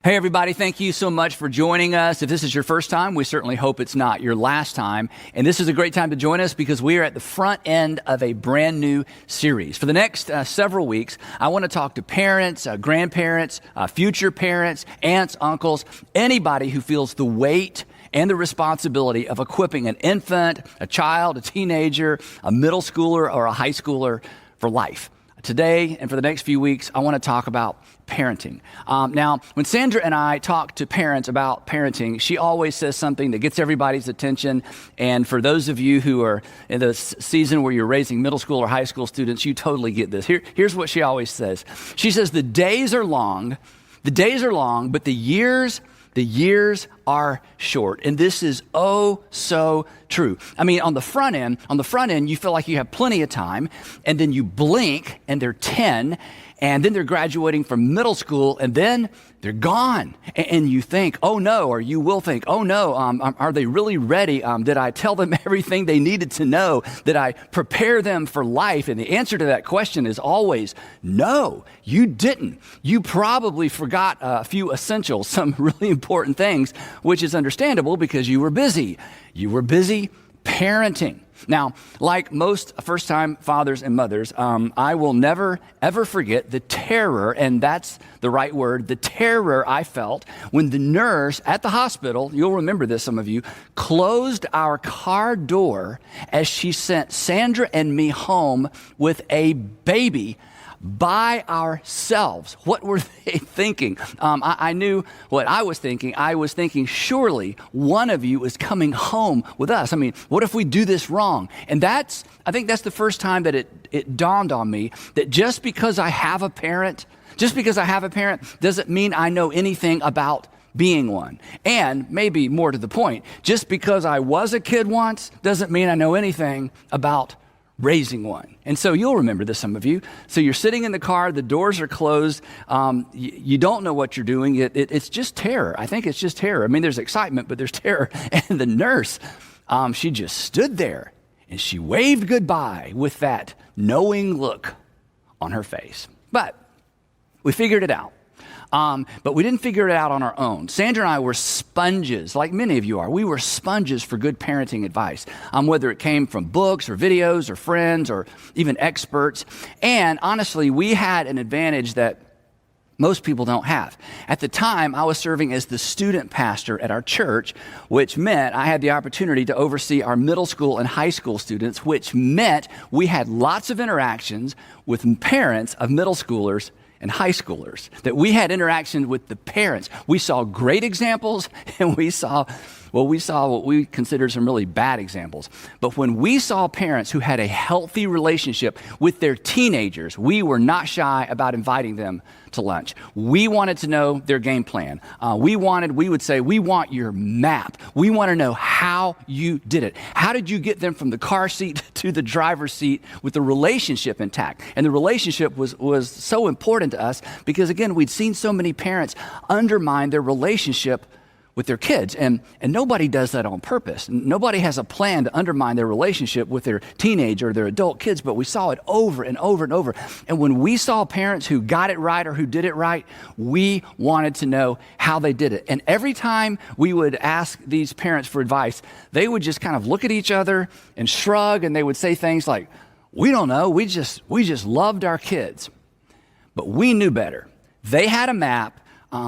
Hey everybody, thank you so much for joining us. If this is your first time, we certainly hope it's not your last time. And this is a great time to join us because we are at the front end of a brand new series. For the next several weeks, I want to talk to parents, grandparents, future parents, aunts, uncles, anybody who feels the weight and the responsibility of equipping an infant, a child, a teenager, a middle schooler, or a high schooler for life. Today and for the next few weeks, I want to talk about parenting. Now, when Sandra and I talk to parents about parenting, she always says something that gets everybody's attention. And for those of you who are in the season where you're raising middle school or high school students, you totally get this. Here's what she always says. She says, the days are long, but the years are short. And this is oh so true. I mean, on the front end, you feel like you have plenty of time, and then you blink and they're 10, and then they're graduating from middle school, and then they're gone. And you think, oh no, or you will think, oh no, are they really ready? Did I tell them everything they needed to know? Did I prepare them for life? And the answer to that question is always, no, you didn't. You probably forgot a few essentials, some really important things, which is understandable because you were busy. You were busy parenting. Now, like most first-time fathers and mothers, I will never, ever forget the terror, and that's the right word, the terror I felt when the nurse at the hospital, you'll remember this, some of you, closed our car door as she sent Sandra and me home with a baby by ourselves. What were they thinking? I knew what I was thinking. I was thinking, surely one of you is coming home with us. I mean, what if we do this wrong? And I think that's the first time that it dawned on me that just because I have a parent doesn't mean I know anything about being one. And maybe more to the point, just because I was a kid once doesn't mean I know anything about raising one. And so you'll remember this, some of you. So you're sitting in the car, the doors are closed, you don't know what you're doing. It's just terror. I think it's just terror. I mean, there's excitement, but there's terror. And the nurse, she just stood there and she waved goodbye with that knowing look on her face. But we figured it out. But we didn't figure it out on our own. Sandra and I were sponges, like many of you are. We were sponges for good parenting advice, whether it came from books or videos or friends or even experts. And honestly, we had an advantage that most people don't have. At the time, I was serving as the student pastor at our church, which meant I had the opportunity to oversee our middle school and high school students, which meant we had lots of interactions with parents of middle schoolers and high schoolers, that we had interaction with the parents. We saw great examples, and we saw what we considered some really bad examples. But when we saw parents who had a healthy relationship with their teenagers, we were not shy about inviting them to lunch. We wanted to know their game plan. We would say, we want your map. We want to know how you did it. How did you get them from the car seat to the driver's seat with the relationship intact? And the relationship was so important to us because, again, we'd seen so many parents undermine their relationship with their kids. And nobody does that on purpose. Nobody has a plan to undermine their relationship with their teenage or their adult kids, but we saw it over and over and over. And when we saw parents who got it right or who did it right, we wanted to know how they did it. And every time we would ask these parents for advice, they would just kind of look at each other and shrug, and they would say things like, we don't know, we just loved our kids. But we knew better. They had a map.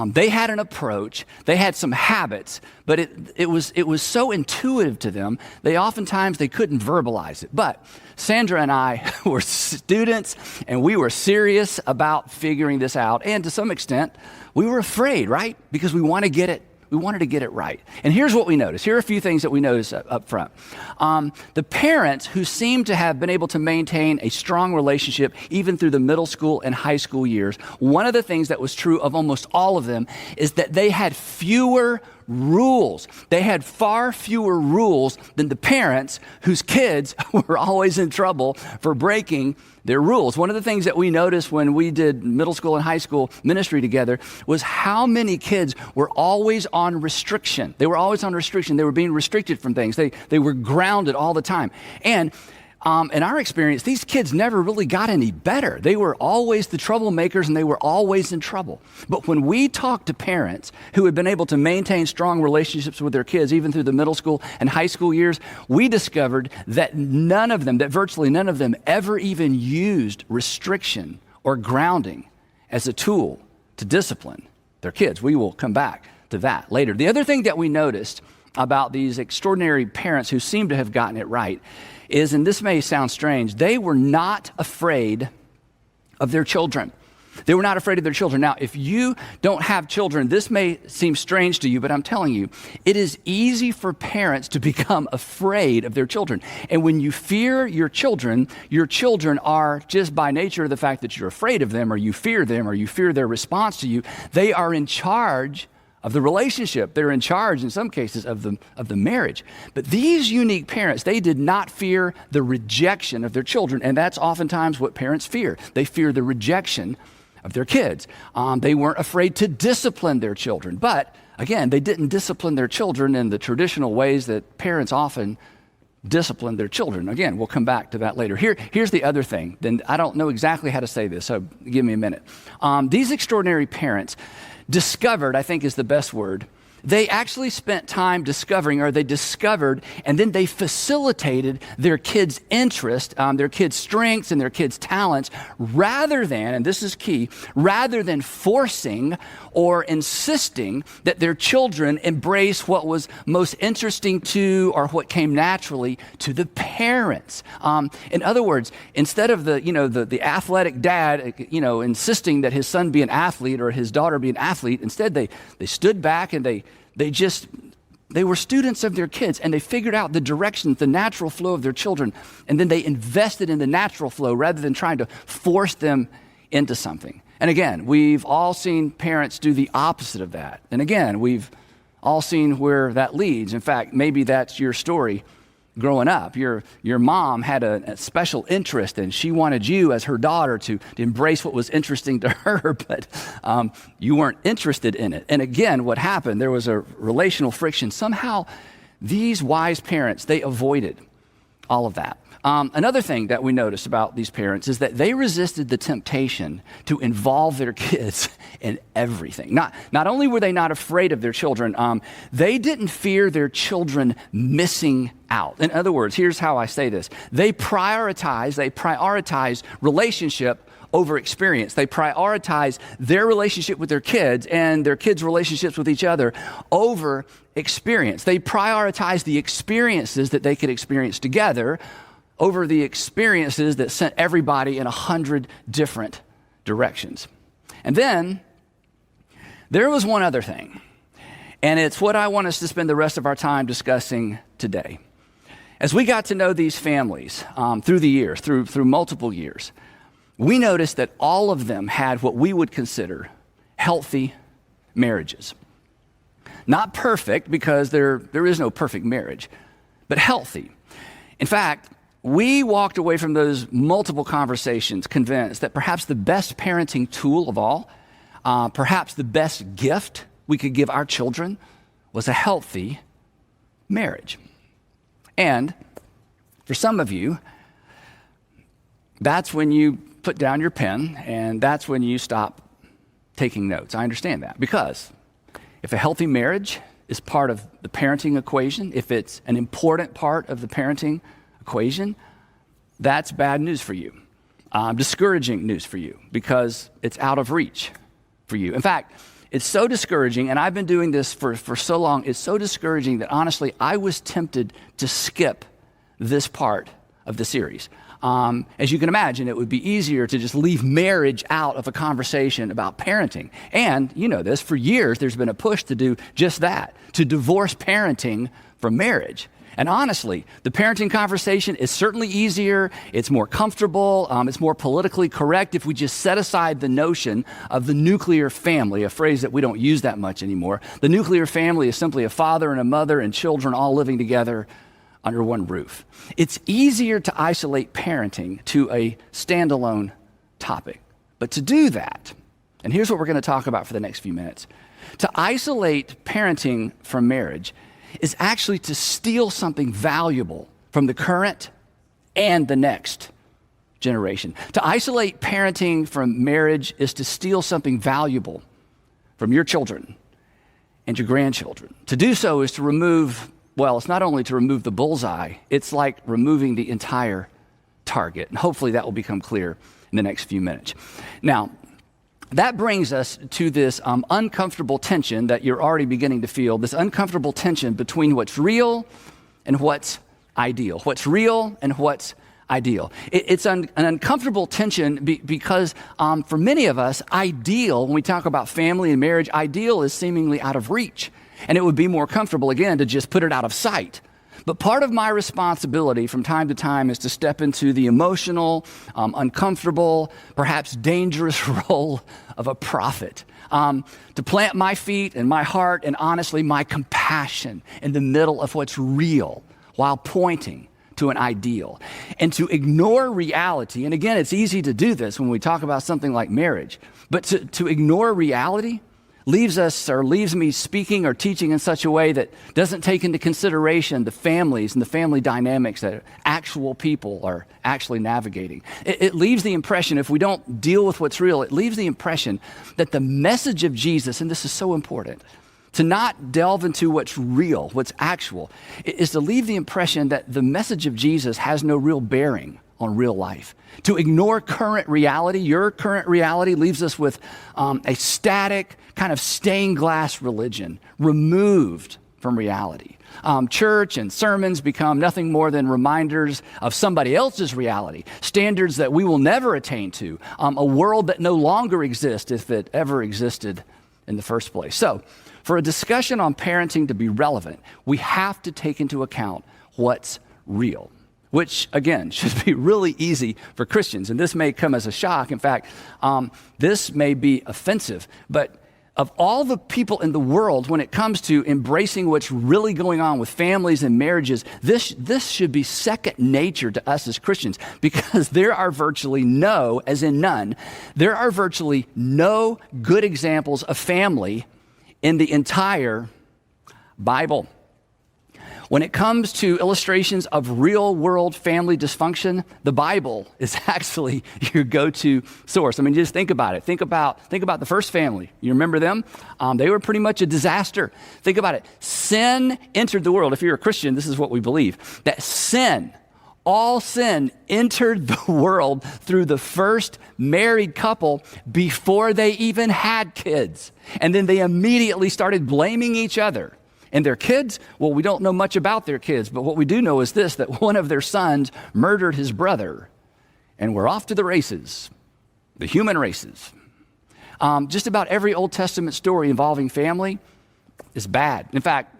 They had an approach, they had some habits, but it was so intuitive to them, they couldn't verbalize it. But Sandra and I were students, and we were serious about figuring this out. And to some extent, we were afraid, right? Because we wanted to get it right. And here's what we noticed. Here are a few things that we noticed up front. The parents who seem to have been able to maintain a strong relationship even through the middle school and high school years, one of the things that was true of almost all of them is that they had fewer rules. They had far fewer rules than the parents whose kids were always in trouble for breaking their rules. One of the things that we noticed when we did middle school and high school ministry together was how many kids were always on restriction. They were always on restriction. They were being restricted from things. They were grounded all the time. And in our experience, these kids never really got any better. They were always the troublemakers and they were always in trouble. But when we talked to parents who had been able to maintain strong relationships with their kids, even through the middle school and high school years, we discovered that virtually none of them ever even used restriction or grounding as a tool to discipline their kids. We will come back to that later. The other thing that we noticed about these extraordinary parents who seem to have gotten it right is, and this may sound strange, they were not afraid of their children. They were not afraid of their children. Now, if you don't have children, this may seem strange to you, but I'm telling you, it is easy for parents to become afraid of their children. And when you fear your children are, just by nature of the fact that you're afraid of them, or you fear their response to you, they are in charge of the relationship. They're in charge, in some cases, of the marriage. But these unique parents, they did not fear the rejection of their children, and that's oftentimes what parents fear. They fear the rejection of their kids. They weren't afraid to discipline their children. But, again, they didn't discipline their children in the traditional ways that parents often discipline their children. Again, we'll come back to that later. Here's the other thing. Then I don't know exactly how to say this, so give me a minute. These extraordinary parents discovered, I think is the best word, they actually spent time discovering, or they discovered, and then they facilitated their kids' interest, their kids' strengths and their kids' talents, rather than, and this is key, rather than forcing or insisting that their children embrace what was most interesting to, or what came naturally to the parents. In other words, instead of the athletic dad, insisting that his son be an athlete or his daughter be an athlete, instead they stood back and they were students of their kids, and they figured out the direction, the natural flow of their children, and then they invested in the natural flow rather than trying to force them into something. And again, we've all seen parents do the opposite of that. And again, we've all seen where that leads. In fact, maybe that's your story growing up. Your mom had a special interest, and she wanted you as her daughter to embrace what was interesting to her, but you weren't interested in it. And again, what happened, there was a relational friction. Somehow, these wise parents, they avoided all of that. Another thing that we noticed about these parents is that they resisted the temptation to involve their kids in everything. Not only were they not afraid of their children, they didn't fear their children missing out. In other words, here's how I say this. They prioritize relationship over experience. They prioritize their relationship with their kids and their kids' relationships with each other over experience. They prioritize the experiences that they could experience together over the experiences that sent everybody in 100 different directions. And then there was one other thing, and it's what I want us to spend the rest of our time discussing today. As we got to know these families through the years, through multiple years, we noticed that all of them had what we would consider healthy marriages. Not perfect, because there is no perfect marriage, but healthy. In fact, we walked away from those multiple conversations convinced that perhaps the best parenting tool of all, perhaps the best gift we could give our children, was a healthy marriage. And for some of you, that's when you put down your pen and that's when you stop taking notes. I understand that, because if a healthy marriage is part of the parenting equation, if it's an important part of the parenting equation, that's bad news for you, discouraging news for you, because it's out of reach for you. In fact, it's so discouraging, and I've been doing this for so long, it's so discouraging that honestly, I was tempted to skip this part of the series. As you can imagine, it would be easier to just leave marriage out of a conversation about parenting. And you know this, for years, there's been a push to do just that, to divorce parenting from marriage. And honestly, the parenting conversation is certainly easier, it's more comfortable, it's more politically correct if we just set aside the notion of the nuclear family, a phrase that we don't use that much anymore. The nuclear family is simply a father and a mother and children all living together under one roof. It's easier to isolate parenting to a standalone topic. But to do that, and here's what we're going to talk about for the next few minutes, to isolate parenting from marriage is actually to steal something valuable from the current and the next generation. To isolate parenting from marriage is to steal something valuable from your children and your grandchildren. To do so is to remove, well, it's not only to remove the bullseye, it's like removing the entire target. And hopefully that will become clear in the next few minutes. Now, that brings us to this uncomfortable tension that you're already beginning to feel, this uncomfortable tension between what's real and what's ideal. What's real and what's ideal. It's an uncomfortable tension because for many of us, ideal, when we talk about family and marriage, ideal is seemingly out of reach. And it would be more comfortable, again, to just put it out of sight. But part of my responsibility from time to time is to step into the emotional, uncomfortable, perhaps dangerous role of a prophet, to plant my feet and my heart and honestly my compassion in the middle of what's real while pointing to an ideal, and to ignore reality. And again, it's easy to do this when we talk about something like marriage, but to ignore reality leaves me speaking or teaching in such a way that doesn't take into consideration the families and the family dynamics that actual people are actually navigating. It leaves the impression, if we don't deal with what's real, it leaves the impression that the message of Jesus, and this is so important, to not delve into what's real, what's actual, is to leave the impression that the message of Jesus has no real bearing on real life. To ignore current reality, your current reality, leaves us with a static, kind of stained glass religion, removed from reality. Church and sermons become nothing more than reminders of somebody else's reality, standards that we will never attain to, a world that no longer exists if it ever existed in the first place. So, for a discussion on parenting to be relevant, we have to take into account what's real, which, again, should be really easy for Christians. And this may come as a shock. In fact, this may be offensive. But of all the people in the world, when it comes to embracing what's really going on with families and marriages, this should be second nature to us as Christians, because there are virtually no, as in none, there are virtually no good examples of family in the entire Bible. When it comes to illustrations of real-world family dysfunction, the Bible is actually your go-to source. I mean, just think about it. Think about the first family. You remember them? They were pretty much a disaster. Think about it. Sin entered the world. If you're a Christian, this is what we believe, that all sin entered the world through the first married couple before they even had kids. And then they immediately started blaming each other. And their kids, well, we don't know much about their kids, but what we do know is this, that one of their sons murdered his brother. And we're off to the races, the human races. Just about every Old Testament story involving family is bad. In fact,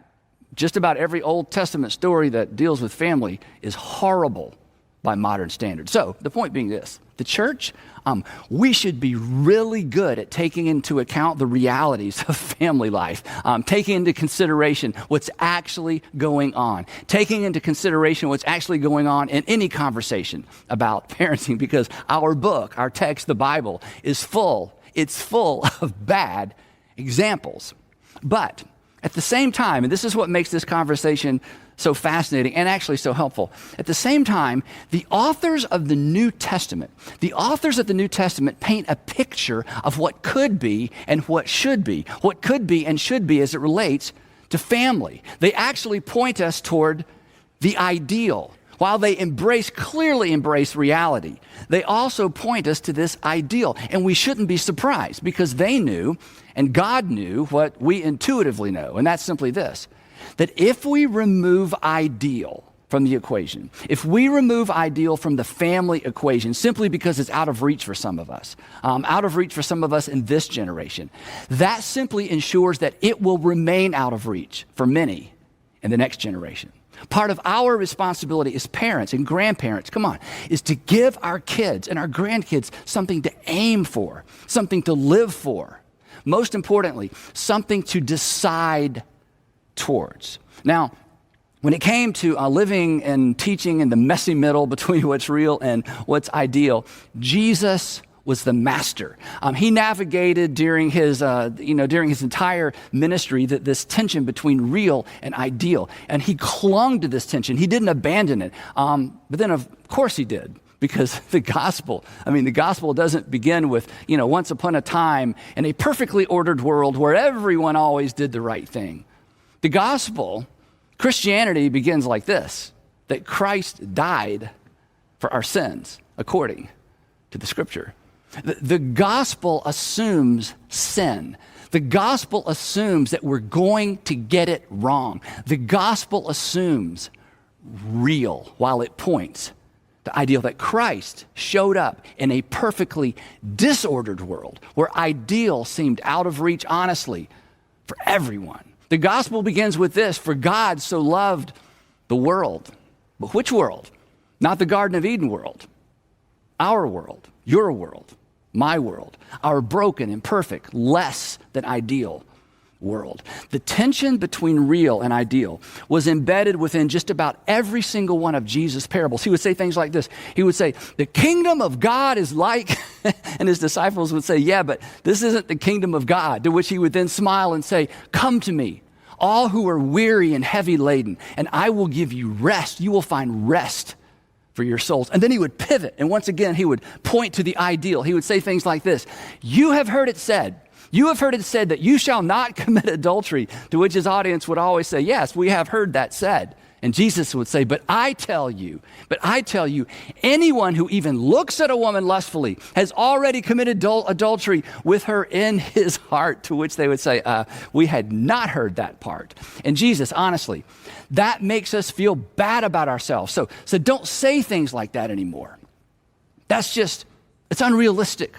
just about every Old Testament story that deals with family is horrible by modern standards. So the point being this, the church, we should be really good at taking into account the realities of family life, taking into consideration what's actually going on, taking into consideration what's actually going on in any conversation about parenting, because our book, our text, the Bible, is full of bad examples. But at the same time, and this is what makes this conversation so fascinating and actually so helpful, at the same time, the authors of the New Testament paint a picture of what could be and what should be and should be as it relates to family. They actually point us toward the ideal. While they clearly embrace reality, they also point us to this ideal. And we shouldn't be surprised, because they knew, and God knew, what we intuitively know. And that's simply this, that if we remove ideal from the equation, if we remove ideal from the family equation simply because it's out of reach for some of us in this generation, that simply ensures that it will remain out of reach for many in the next generation. Part of our responsibility as parents and grandparents, is to give our kids and our grandkids something to aim for, something to live for. Most importantly, something to decide towards. Now, when it came to living and teaching in the messy middle between what's real and what's ideal, Jesus was the master. He navigated during his entire ministry this tension between real and ideal, and he clung to this tension. He didn't abandon it, but then of course he did, because the gospel doesn't begin with once upon a time in a perfectly ordered world where everyone always did the right thing. The gospel, Christianity, begins like this: that Christ died for our sins according to the Scripture. The gospel assumes sin. The gospel assumes that we're going to get it wrong. The gospel assumes real while it points to ideal, that Christ showed up in a perfectly disordered world where ideal seemed out of reach, honestly, for everyone. The gospel begins with this: for God so loved the world. But which world? Not the Garden of Eden world. Our world, your world, my world, our broken, imperfect, less than ideal world. The tension between real and ideal was embedded within just about every single one of Jesus' parables. He would say things like this. He would say, the kingdom of God is like, and his disciples would say, yeah, but this isn't the kingdom of God. To which he would then smile and say, come to me, all who are weary and heavy laden, and I will give you rest. You will find rest for your souls. And then he would pivot, and once again, he would point to the ideal. He would say things like this: you have heard it said that you shall not commit adultery, to which his audience would always say, yes, we have heard that said. And Jesus would say, but I tell you, anyone who even looks at a woman lustfully has already committed adultery with her in his heart, to which they would say, we had not heard that part. And Jesus, honestly, that makes us feel bad about ourselves. So don't say things like that anymore. It's unrealistic.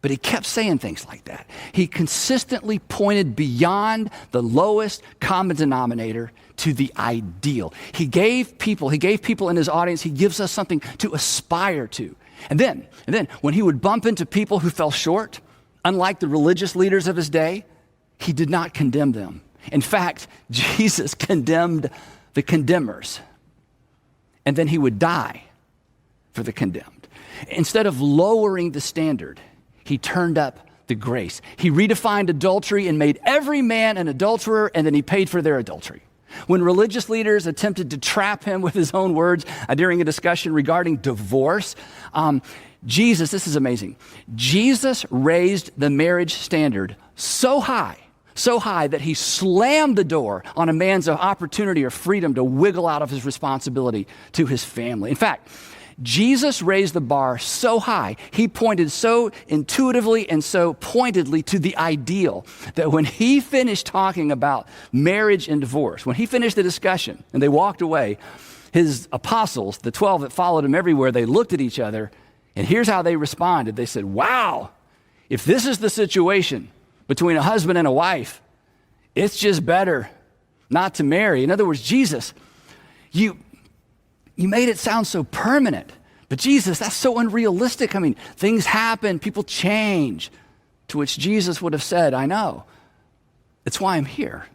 But he kept saying things like that. He consistently pointed beyond the lowest common denominator to the ideal. He gave people in his audience, he gives us something to aspire to. And then when he would bump into people who fell short, unlike the religious leaders of his day, he did not condemn them. In fact, Jesus condemned the condemners. And then he would die for the condemned. Instead of lowering the standard, he turned up the grace. He redefined adultery and made every man an adulterer, and then he paid for their adultery. When religious leaders attempted to trap him with his own words during a discussion regarding divorce, Jesus, this is amazing, Jesus raised the marriage standard so high that he slammed the door on a man's opportunity or freedom to wiggle out of his responsibility to his family. In fact, Jesus raised the bar so high, he pointed so intuitively and so pointedly to the ideal that when he finished talking about marriage and divorce, when he finished the discussion and they walked away, his apostles, the 12 that followed him everywhere, they looked at each other, and here's how they responded. They said, wow, if this is the situation between a husband and a wife, it's just better not to marry. In other words, Jesus, you made it sound so permanent. But Jesus, that's so unrealistic. I mean, things happen, people change. To which Jesus would have said, I know. It's why I'm here.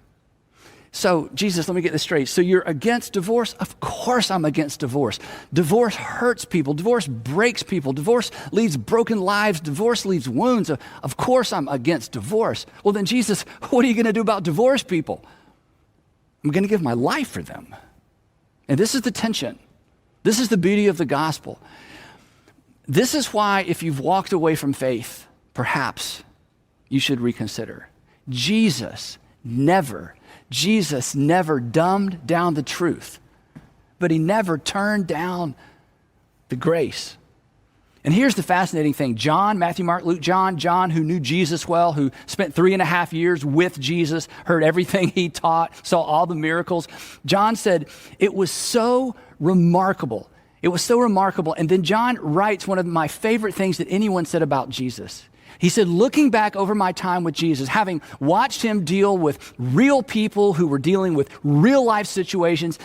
So, Jesus, let me get this straight. So you're against divorce? Of course I'm against divorce. Divorce hurts people. Divorce breaks people. Divorce leaves broken lives. Divorce leaves wounds. Of course I'm against divorce. Well then, Jesus, what are you going to do about divorced people? I'm going to give my life for them. And this is the tension. This is the beauty of the gospel. This is why, if you've walked away from faith, perhaps you should reconsider. Jesus never dumbed down the truth, but he never turned down the grace. And here's the fascinating thing. John, Matthew, Mark, Luke, John, who knew Jesus well, who spent 3.5 years with Jesus, heard everything he taught, saw all the miracles. John said, it was so remarkable. It was so remarkable. And then John writes one of my favorite things that anyone said about Jesus. He said, looking back over my time with Jesus, having watched him deal with real people who were dealing with real life situations,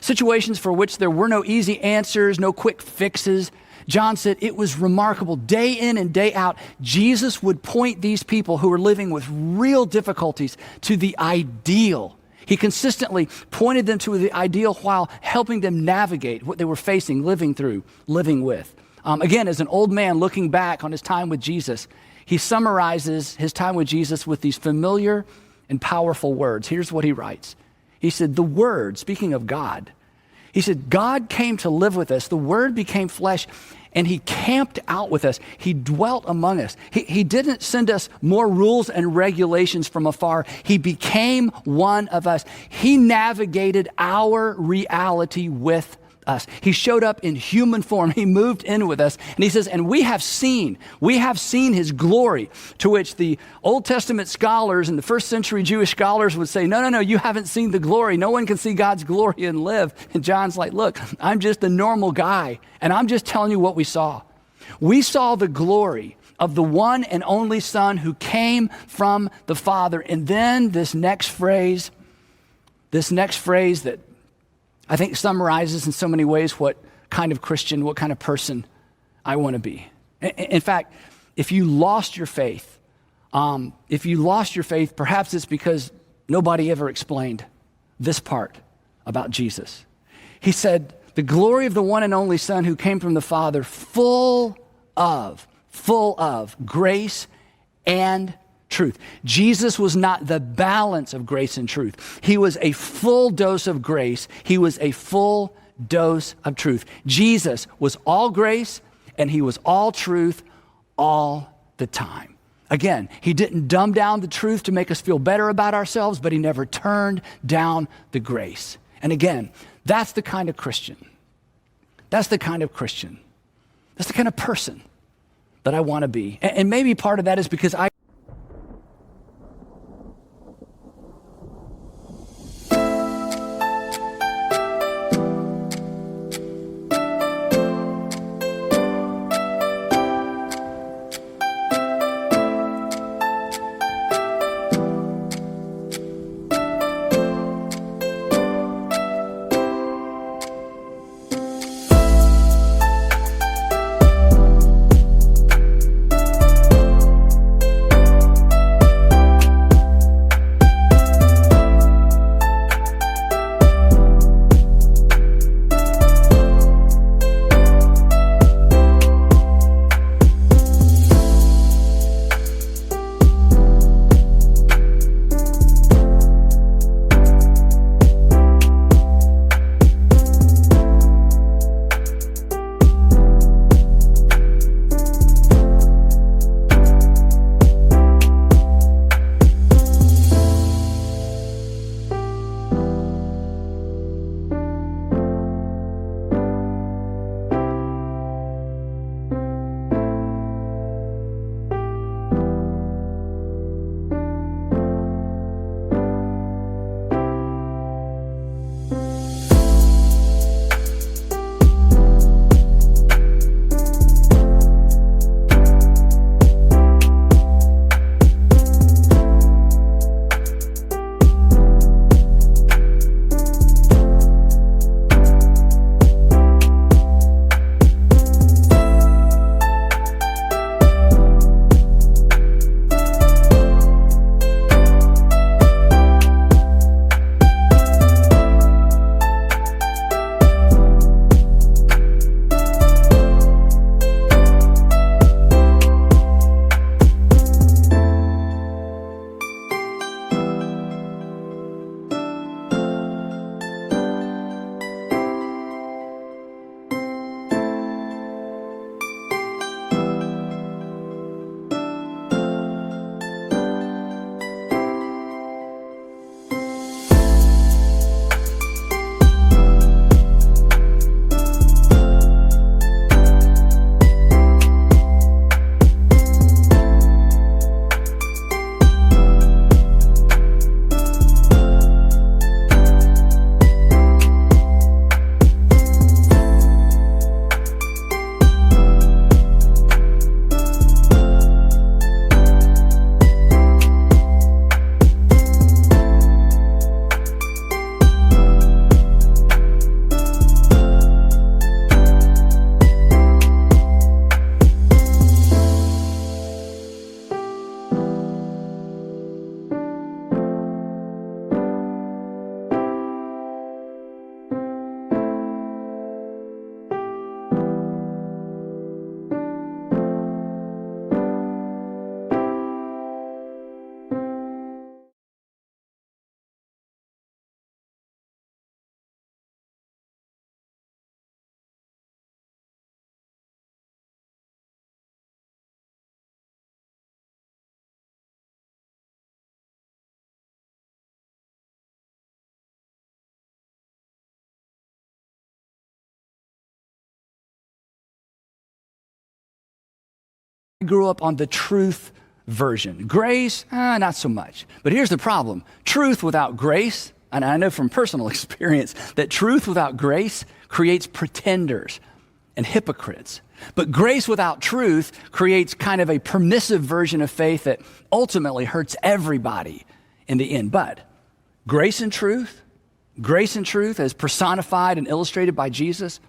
situations for which there were no easy answers, no quick fixes, John said it was remarkable. Day in and day out, Jesus would point these people who were living with real difficulties to the ideal. He consistently pointed them to the ideal while helping them navigate what they were facing, living through, living with. Again, as an old man looking back on his time with Jesus, he summarizes his time with Jesus with these familiar and powerful words. Here's what he writes. He said, the Word, speaking of God, he said, God came to live with us. The Word became flesh, and he camped out with us. He dwelt among us. He didn't send us more rules and regulations from afar. He became one of us. He navigated our reality with us. He showed up in human form. He moved in with us. And he says, and we have seen his glory, to which the Old Testament scholars and the first century Jewish scholars would say, no, you haven't seen the glory. No one can see God's glory and live. And John's like, look, I'm just a normal guy, and I'm just telling you what we saw. We saw the glory of the one and only Son who came from the Father. And then this next phrase that I think summarizes in so many ways what kind of Christian, what kind of person I want to be. In fact, if you lost your faith, perhaps it's because nobody ever explained this part about Jesus. He said, the glory of the one and only Son who came from the Father, full of grace and truth. Jesus was not the balance of grace and truth. He was a full dose of grace. He was a full dose of truth. Jesus was all grace and he was all truth all the time. Again, he didn't dumb down the truth to make us feel better about ourselves, but he never turned down the grace. And again, that's the kind of Christian. That's the kind of Christian. That's the kind of person that I want to be. And maybe part of that is because I grew up on the truth version. Grace, not so much. But here's the problem. Truth without grace, and I know from personal experience that truth without grace creates pretenders and hypocrites. But grace without truth creates kind of a permissive version of faith that ultimately hurts everybody in the end. But grace and truth as personified and illustrated by Jesus,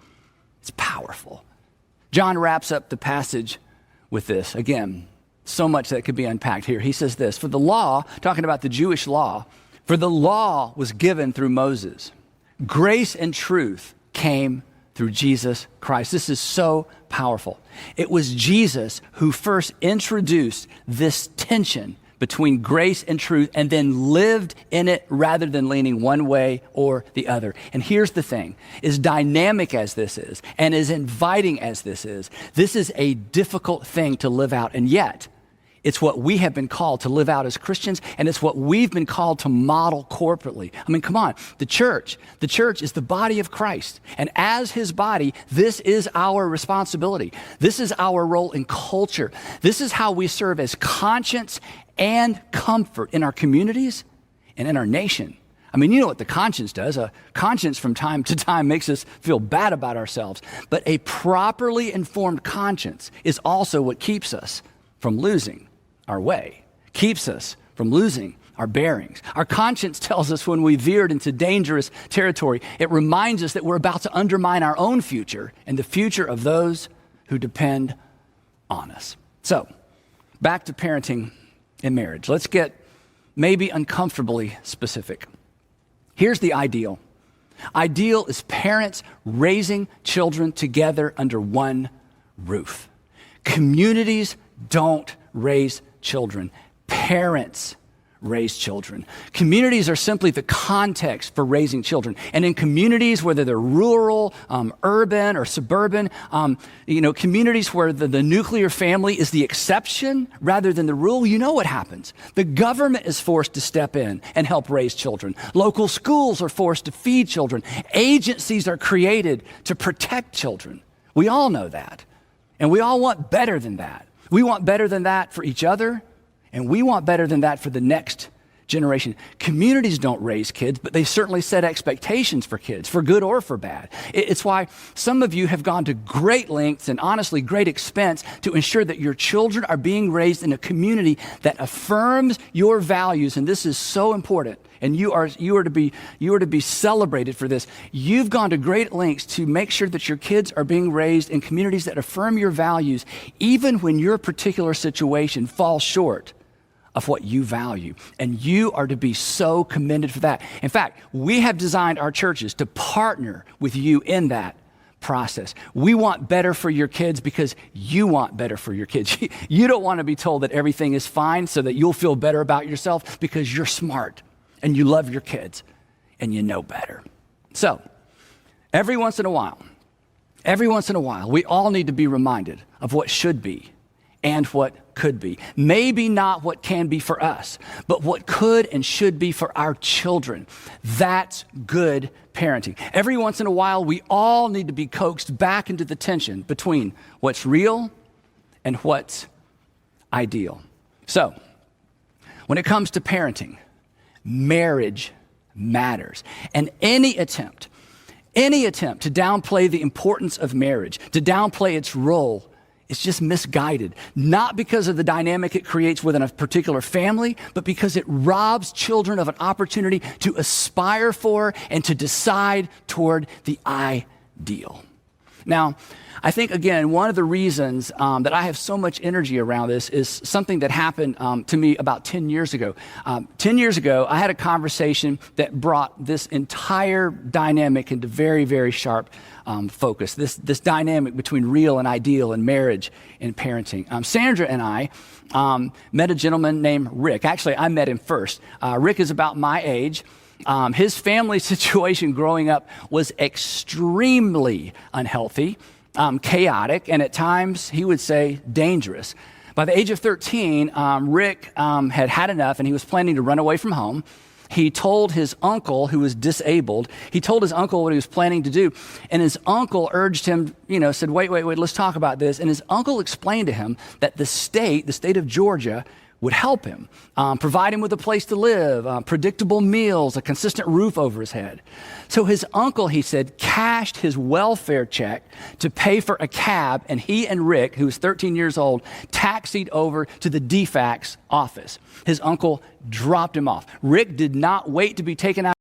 it's powerful. John wraps up the passage with this. Again, so much that could be unpacked here. He says this, for the law, talking about the Jewish law, for the law was given through Moses. Grace and truth came through Jesus Christ. This is so powerful. It was Jesus who first introduced this tension between grace and truth and then lived in it rather than leaning one way or the other. And here's the thing, as dynamic as this is and as inviting as this is a difficult thing to live out. And yet, it's what we have been called to live out as Christians, and it's what we've been called to model corporately. I mean, come on, the church is the body of Christ. And as his body, this is our responsibility. This is our role in culture. This is how we serve as conscience and comfort in our communities and in our nation. I mean, you know what the conscience does. A conscience from time to time makes us feel bad about ourselves. But a properly informed conscience is also what keeps us from losing our way, keeps us from losing our bearings. Our conscience tells us when we veered into dangerous territory. It reminds us that we're about to undermine our own future and the future of those who depend on us. So, back to parenting and marriage. Let's get maybe uncomfortably specific. Here's the ideal. Ideal is parents raising children together under one roof. Communities don't raise children. Parents raise children. Communities are simply the context for raising children. And in communities, whether they're rural, urban, or suburban, communities where the nuclear family is the exception rather than the rule, you know what happens. The government is forced to step in and help raise children. Local schools are forced to feed children. Agencies are created to protect children. We all know that. And we all want better than that. We want better than that for each other, and we want better than that for the next generation. Communities don't raise kids, but they certainly set expectations for kids, for good or for bad. It's why some of you have gone to great lengths and honestly great expense to ensure that your children are being raised in a community that affirms your values, and this is so important. And you are to be celebrated for this. You've gone to great lengths to make sure that your kids are being raised in communities that affirm your values, even when your particular situation falls short of what you value. And you are to be so commended for that. In fact, we have designed our churches to partner with you in that process. We want better for your kids because you want better for your kids. You don't want to be told that everything is fine so that you'll feel better about yourself because you're smart and you love your kids and you know better. So, every once in a while, we all need to be reminded of what should be and what could be. Maybe not what can be for us, but what could and should be for our children. That's good parenting. Every once in a while, we all need to be coaxed back into the tension between what's real and what's ideal. So, when it comes to parenting, marriage matters. And any attempt to downplay the importance of marriage, to downplay its role, is just misguided. Not because of the dynamic it creates within a particular family, but because it robs children of an opportunity to aspire for and to decide toward the ideal. Now, I think, again, one of the reasons that I have so much energy around this is something that happened to me about 10 years ago. 10 years ago, I had a conversation that brought this entire dynamic into very, very sharp focus, this dynamic between real and ideal and marriage and parenting. Sandra and I met a gentleman named Rick. Actually, I met him first. Rick is about my age. His family situation growing up was extremely unhealthy, chaotic, and at times, he would say, dangerous. By the age of 13, Rick had had enough, and he was planning to run away from home. he told his uncle, who was disabled, he told his uncle what he was planning to do. And his uncle urged him, said, wait, let's talk about this. And his uncle explained to him that the state of Georgia, would help him, provide him with a place to live, predictable meals, a consistent roof over his head. So his uncle, he said, cashed his welfare check to pay for a cab, and he and Rick, who was 13 years old, taxied over to the DFACS office. His uncle dropped him off. Rick did not wait to be taken out.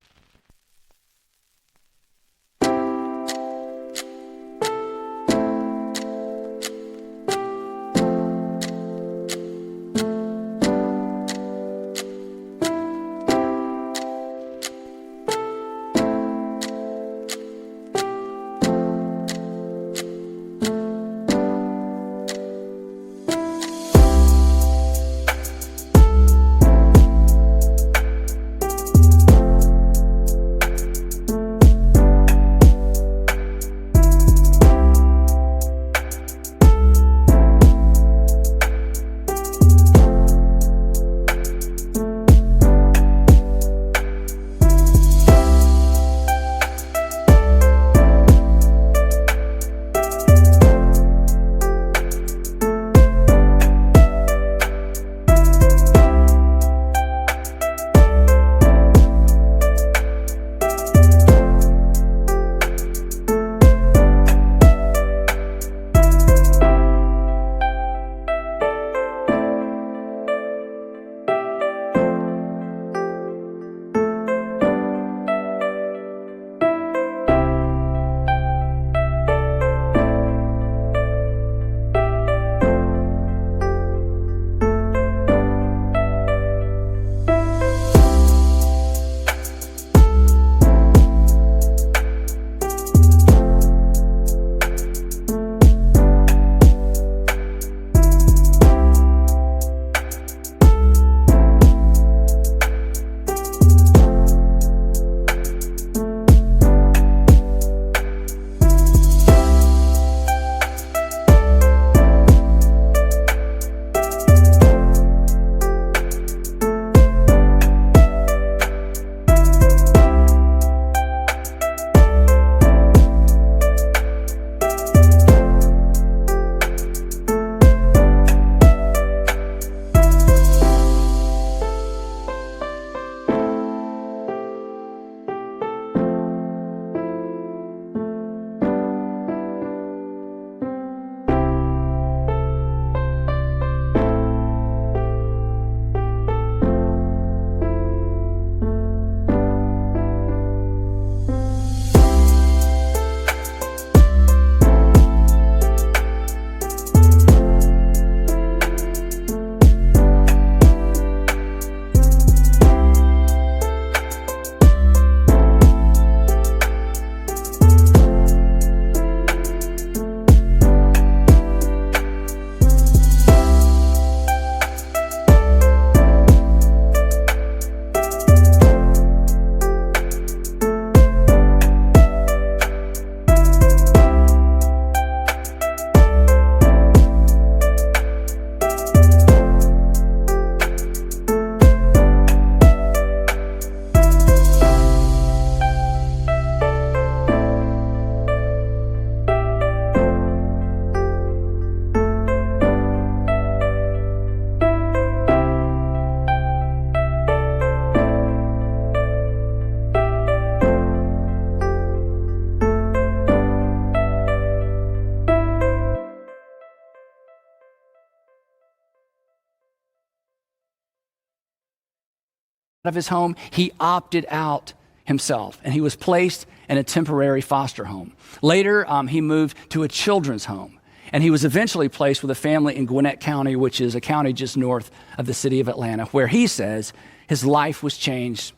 of his home, he opted out himself, and he was placed in a temporary foster home. Later, he moved to a children's home, and he was eventually placed with a family in Gwinnett County, which is a county just north of the city of Atlanta, where he says his life was changed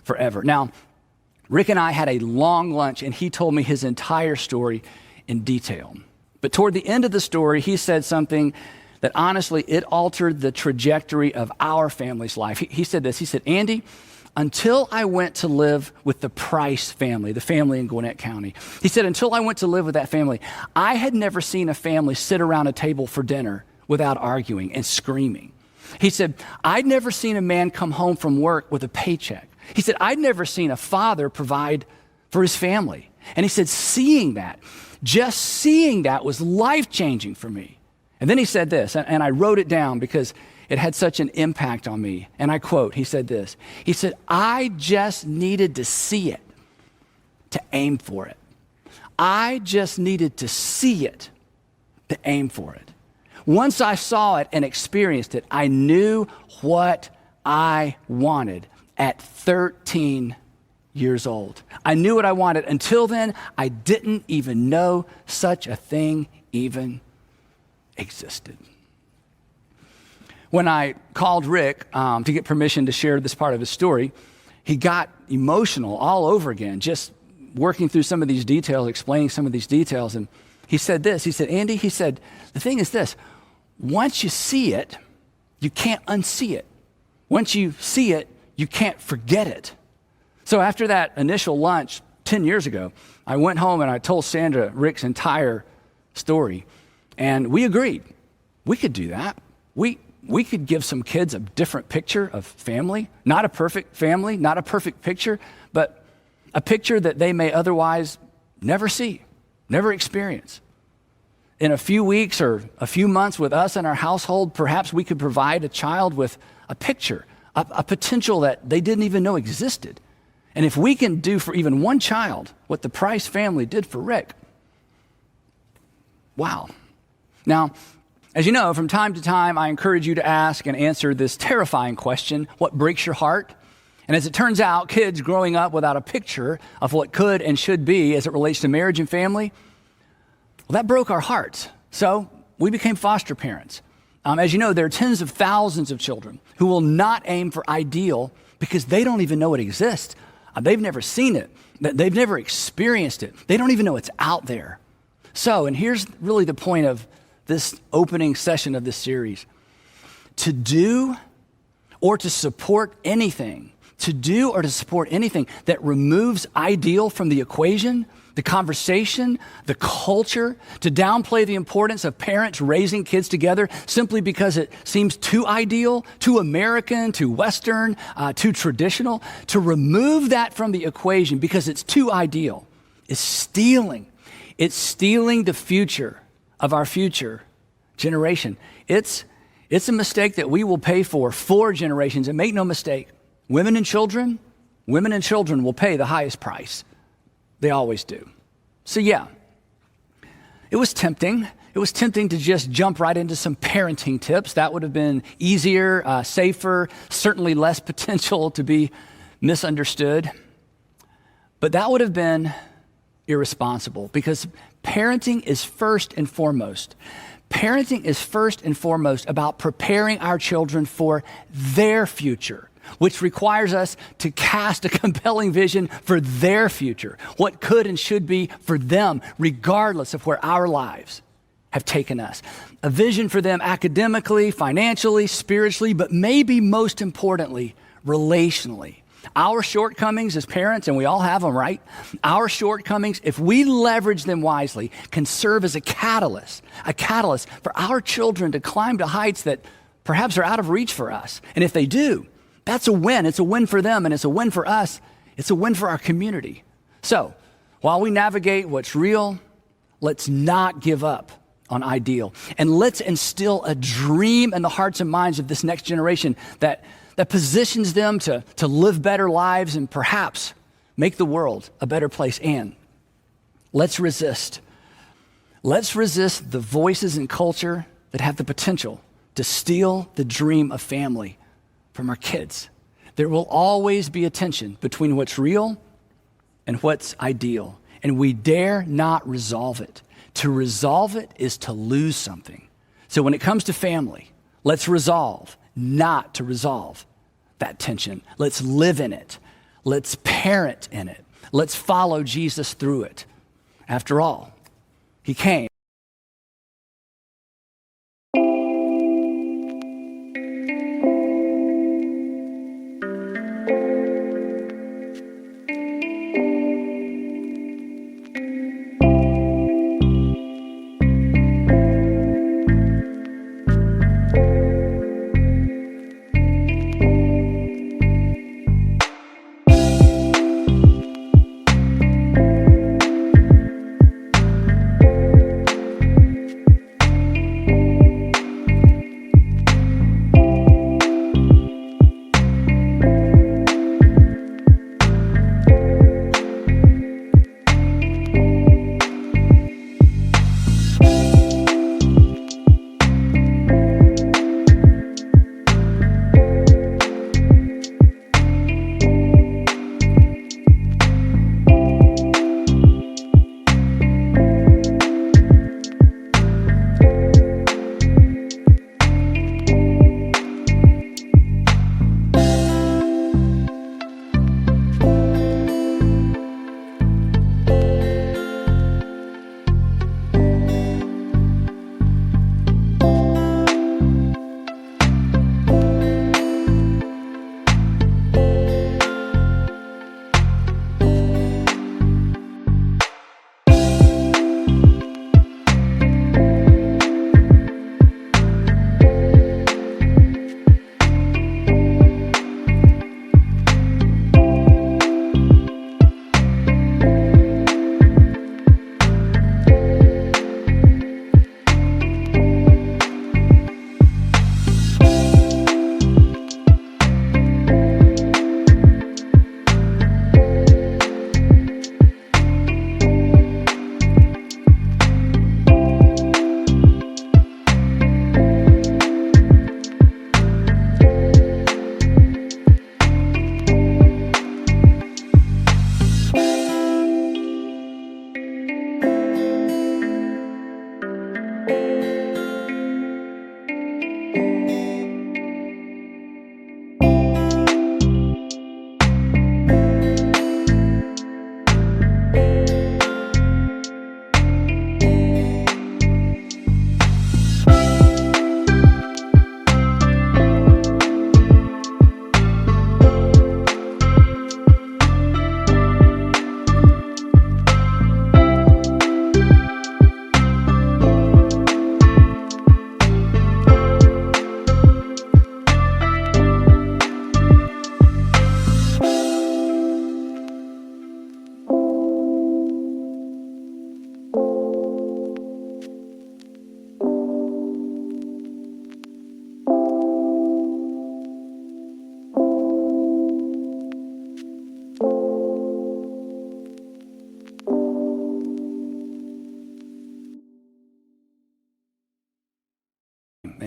forever. Now, Rick and I had a long lunch, and he told me his entire story in detail. But toward the end of the story, he said something that honestly, it altered the trajectory of our family's life. He said this, he said, Andy, until I went to live with the Price family, the family in Gwinnett County, he said, until I went to live with that family, I had never seen a family sit around a table for dinner without arguing and screaming. He said, I'd never seen a man come home from work with a paycheck. He said, I'd never seen a father provide for his family. And he said, just seeing that was life-changing for me. And then he said this, and I wrote it down because it had such an impact on me. And I quote, he said this. He said, I just needed to see it to aim for it. I just needed to see it to aim for it. Once I saw it and experienced it, I knew what I wanted at 13 years old. I knew what I wanted. Until then, I didn't even know such a thing even existed. When I called Rick to get permission to share this part of his story, he got emotional all over again, just working through some of these details, explaining some of these details. And he said this, he said, Andy, he said, the thing is this, once you see it, you can't unsee it. Once you see it, you can't forget it. So after that initial lunch 10 years ago, I went home and I told Sandra Rick's entire story. And we agreed we could do that. We could give some kids a different picture of family, not a perfect family, not a perfect picture, but a picture that they may otherwise never see, never experience. In a few weeks or a few months with us in our household, perhaps we could provide a child with a picture, a potential that they didn't even know existed. And if we can do for even one child what the Price family did for Rick, wow. Now, as you know, from time to time, I encourage you to ask and answer this terrifying question, what breaks your heart? And as it turns out, kids growing up without a picture of what could and should be as it relates to marriage and family, well, that broke our hearts. So we became foster parents. As you know, there are tens of thousands of children who will not aim for ideal because they don't even know it exists. They've never seen it. They've never experienced it. They don't even know it's out there. So, and here's really the point of this opening session of this series. To do or to support anything that removes ideal from the equation, the conversation, the culture, to downplay the importance of parents raising kids together simply because it seems too ideal, too American, too Western, too traditional, to remove that from the equation because it's too ideal, is stealing. It's stealing the future of our future generation. It's a mistake that we will pay for generations. And make no mistake, women and children will pay the highest price. They always do. So yeah, it was tempting. It was tempting to just jump right into some parenting tips. That would have been easier, safer, certainly less potential to be misunderstood. But that would have been irresponsible because parenting is first and foremost about preparing our children for their future, which requires us to cast a compelling vision for their future, what could and should be for them, regardless of where our lives have taken us. A vision for them academically, financially, spiritually, but maybe most importantly, relationally. Our shortcomings as parents, and we all have them, right? Our shortcomings, if we leverage them wisely, can serve as a catalyst for our children to climb to heights that perhaps are out of reach for us. And if they do, that's a win. It's a win for them, and it's a win for us. It's a win for our community. So, while we navigate what's real, let's not give up on ideal. And let's instill a dream in the hearts and minds of this next generation that positions them to live better lives and perhaps make the world a better place. And let's resist. Let's resist the voices in culture that have the potential to steal the dream of family from our kids. There will always be a tension between what's real and what's ideal, and we dare not resolve it. To resolve it is to lose something. So when it comes to family, let's resolve not to resolve that tension. Let's live in it. Let's parent in it. Let's follow Jesus through it. After all, he came.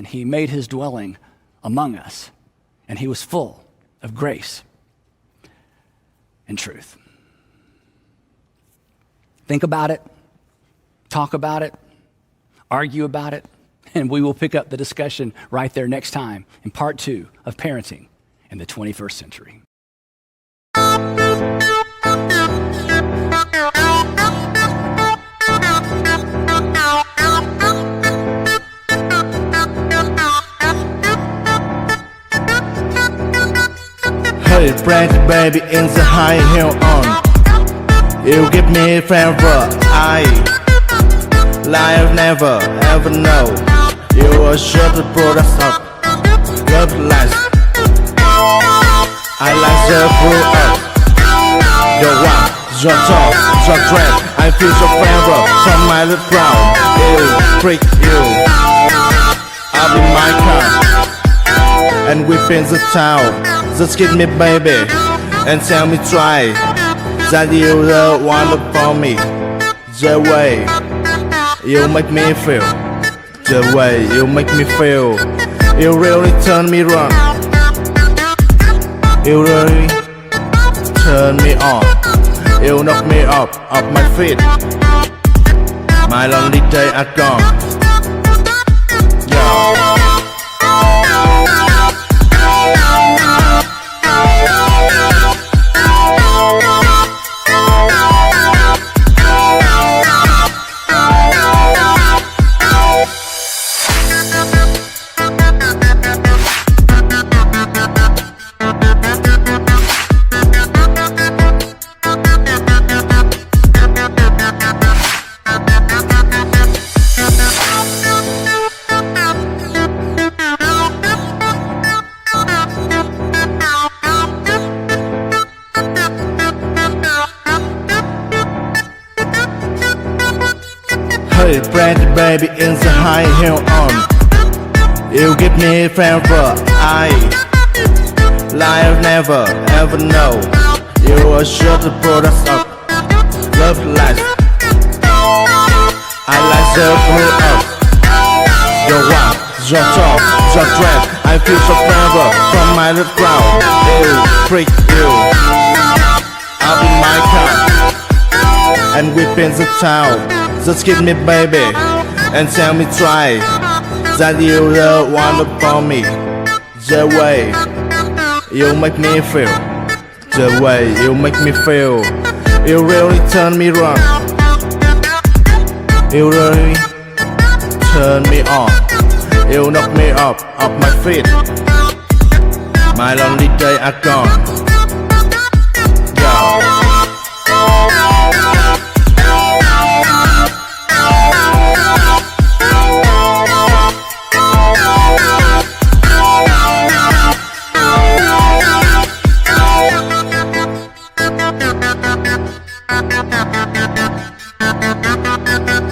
he made his dwelling among us, and he was full of grace and truth. Think about it, talk about it, argue about it, and we will pick up the discussion right there next time in part 2 of Parenting in the 21st Century. Hey, French baby in the high heel on. You give me favor, I life never ever know. You are sure to put us up, love last. I like the pull up, your walk, your talk, your dress. I feel so favor from my little crowd. You freak you, I'll be my car. And we in the town. Just give me baby and tell me try that you the one for me. The way you make me feel, the way you make me feel, you really turn me on. You really turn me on. You knock me up off my feet. My lonely days are gone. Hey, French baby in the high heel on. You give me favor, I life never ever know. You are sure to put us up, love last. I like the pull up, your walk, your talk, your dress. I feel so favor from my little crowd. You freak you, I'll be my car. And we in the town. Just give me baby and tell me try that you the one for me. The way you make me feel, the way you make me feel, you really turn me on. You really turn me on. You knock me up off my feet. My lonely days are gone. Thank you.